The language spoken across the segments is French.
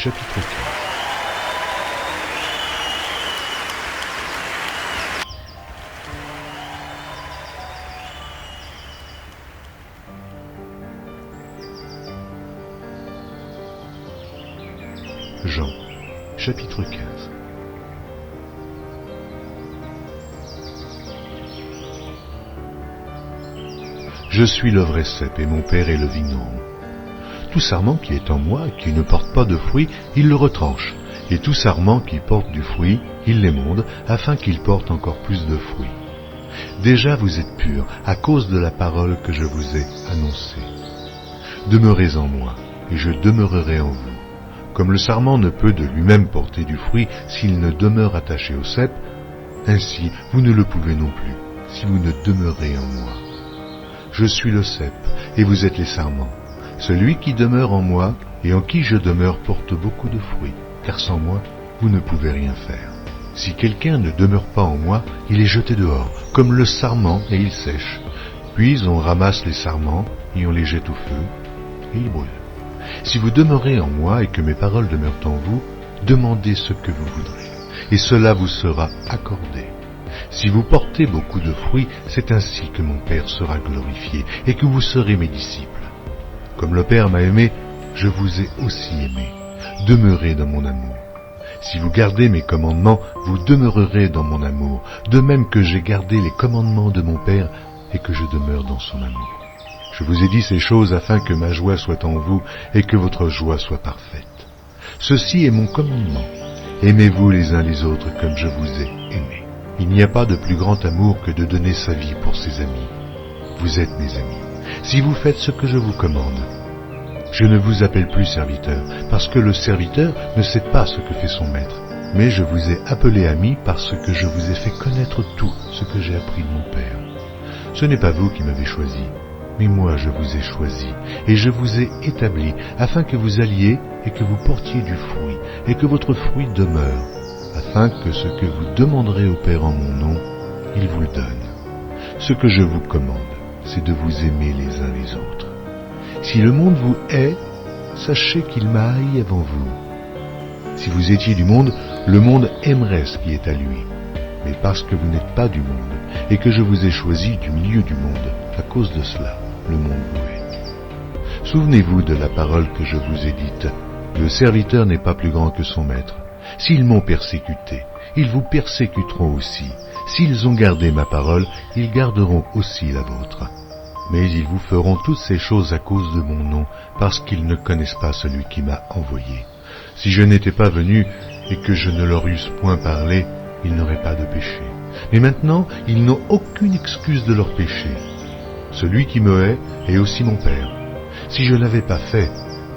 chapitre 15. Jean, chapitre 15. Je suis le vrai cep et mon Père est le vigneron. Tout sarment qui est en moi et qui ne porte pas de fruit, il le retranche, et tout sarment qui porte du fruit, il l'émonde, afin qu'il porte encore plus de fruits. Déjà vous êtes purs, à cause de la parole que je vous ai annoncée. Demeurez en moi, et je demeurerai en vous. Comme le sarment ne peut de lui-même porter du fruit s'il ne demeure attaché au cep, ainsi vous ne le pouvez non plus, si vous ne demeurez en moi. Je suis le cep, et vous êtes les sarments. Celui qui demeure en moi, et en qui je demeure, porte beaucoup de fruits, car sans moi, vous ne pouvez rien faire. Si quelqu'un ne demeure pas en moi, il est jeté dehors, comme le sarment, et il sèche. Puis on ramasse les sarments, et on les jette au feu, et ils brûlent. Si vous demeurez en moi, et que mes paroles demeurent en vous, demandez ce que vous voudrez, et cela vous sera accordé. Si vous portez beaucoup de fruits, c'est ainsi que mon Père sera glorifié, et que vous serez mes disciples. Comme le Père m'a aimé, je vous ai aussi aimé. Demeurez dans mon amour. Si vous gardez mes commandements, vous demeurerez dans mon amour, de même que j'ai gardé les commandements de mon Père, et que je demeure dans son amour. Je vous ai dit ces choses afin que ma joie soit en vous, et que votre joie soit parfaite. Ceci est mon commandement. Aimez-vous les uns les autres comme je vous ai aimés. Il n'y a pas de plus grand amour que de donner sa vie pour ses amis. Vous êtes mes amis, si vous faites ce que je vous commande. Je ne vous appelle plus serviteur, parce que le serviteur ne sait pas ce que fait son maître. Mais je vous ai appelé amis parce que je vous ai fait connaître tout ce que j'ai appris de mon Père. Ce n'est pas vous qui m'avez choisi, mais moi je vous ai choisi, et je vous ai établi, afin que vous alliez et que vous portiez du fruit, et que votre fruit demeure, afin que ce que vous demanderez au Père en mon nom, il vous le donne. Ce que je vous commande, c'est de vous aimer les uns les autres. Si le monde vous hait, sachez qu'il m'a haï avant vous. Si vous étiez du monde, le monde aimerait ce qui est à lui. Mais parce que vous n'êtes pas du monde, et que je vous ai choisi du milieu du monde, à cause de cela, le monde vous hait. Souvenez-vous de la parole que je vous ai dite. Le serviteur n'est pas plus grand que son maître. S'ils m'ont persécuté, ils vous persécuteront aussi. S'ils ont gardé ma parole, ils garderont aussi la vôtre. Mais ils vous feront toutes ces choses à cause de mon nom, parce qu'ils ne connaissent pas celui qui m'a envoyé. Si je n'étais pas venu et que je ne leur eusse point parlé, ils n'auraient pas de péché. Mais maintenant, ils n'ont aucune excuse de leur péché. Celui qui me hait est aussi mon Père. Si je n'avais pas fait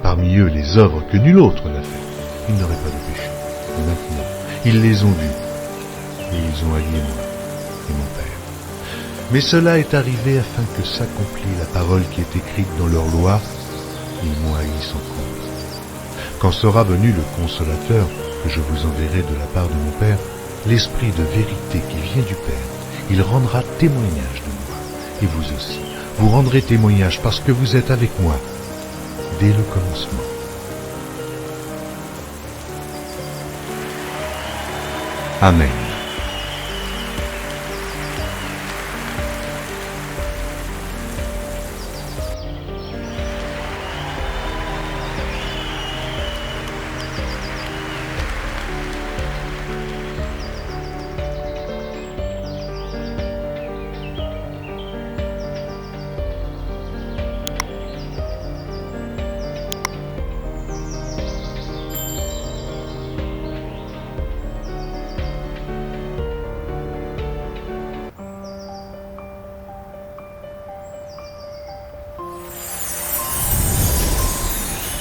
parmi eux les œuvres que nul autre n'a fait, ils n'auraient pas de péché. Mais maintenant, ils les ont vus, et ils ont haï moi et mon Père. Mais cela est arrivé afin que s'accomplisse la parole qui est écrite dans leur loi, ils m'ont haï sans cause. Quand sera venu le Consolateur, que je vous enverrai de la part de mon Père, l'Esprit de vérité qui vient du Père, il rendra témoignage de moi, et vous aussi, vous rendrez témoignage parce que vous êtes avec moi dès le commencement. Amen.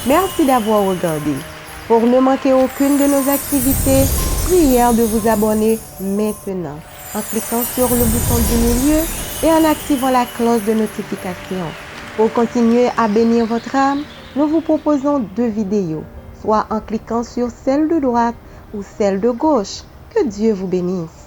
Merci d'avoir regardé. Pour ne manquer aucune de nos activités, prière de vous abonner maintenant en cliquant sur le bouton du milieu et en activant la cloche de notification. Pour continuer à bénir votre âme, nous vous proposons 2 vidéos, soit en cliquant sur celle de droite ou celle de gauche. Que Dieu vous bénisse.